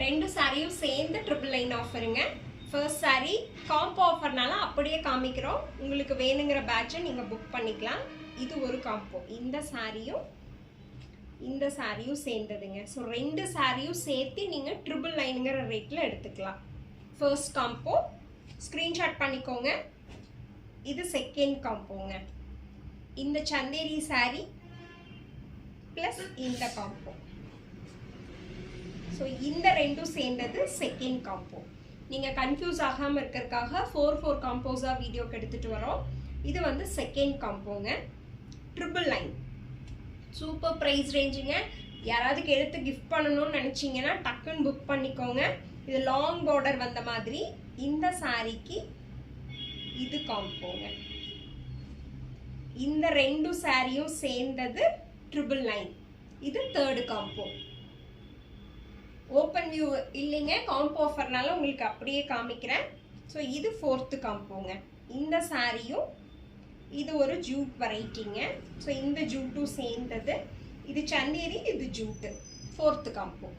ரெண்டு சாரியும் சேர்ந்து ட்ரிபிள் லைன் ஆஃபருங்க. ஃபர்ஸ்ட் சாரீ காம்போ ஆஃபர்னால அப்படியே காமிக்கிறோம். உங்களுக்கு வேணுங்கிற பேட்சை நீங்கள் புக் பண்ணிக்கலாம். இது ஒரு காம்போ. இந்த சாரியும் சேர்ந்ததுங்க. ஸோ ரெண்டு சாரியும் சேர்த்து நீங்கள் ட்ரிபிள் லைனுங்கிற ரேட்டில் எடுத்துக்கலாம். ஃபர்ஸ்ட் காம்போ ஸ்க்ரீன்ஷாட் பண்ணிக்கோங்க. இது செகண்ட் காம்போங்க. இந்த சந்தேரி சாரி ப்ளஸ் இந்த காம்போ. ஸோ இந்த ரெண்டும் சேர்ந்தது செகண்ட் காம்போ. நீங்கள் கன்ஃபியூஸ் ஆகாமல் இருக்கிறதுக்காக 4 காம்போஸாக வீடியோக்கு எடுத்துகிட்டு வரோம். இது வந்து செகண்ட் காம்போங்க. ட்ரிபிள் லைன் சூப்பர் ப்ரைஸ் ரேஞ்சுங்க. யாராவதுக்கு எடுத்து கிஃப்ட் பண்ணணும்னு நினச்சிங்கன்னா டக்குன்னு புக் பண்ணிக்கோங்க. இது லாங் பார்டர் வந்த மாதிரி. இந்த சாரிக்கு இது காம்போங்க. இந்த ரெண்டு சாரியும் சேர்ந்தது ட்ரிபிள் லைன். இது தேர்டு காம்போ. ஓப்பன் வியூ இல்லைங்க, காம்போ ஆஃபர்னால உங்களுக்கு அப்படியே காமிக்கிறேன். ஸோ இது ஃபோர்த்து காம்போங்க. இந்த சாரியும் இது ஒரு ஜூட் வெரைட்டிங்க. ஸோ இந்த ஜூட்டும் சேர்ந்தது. இது சந்தேரி, இது ஜூட்டு. Fourth combo.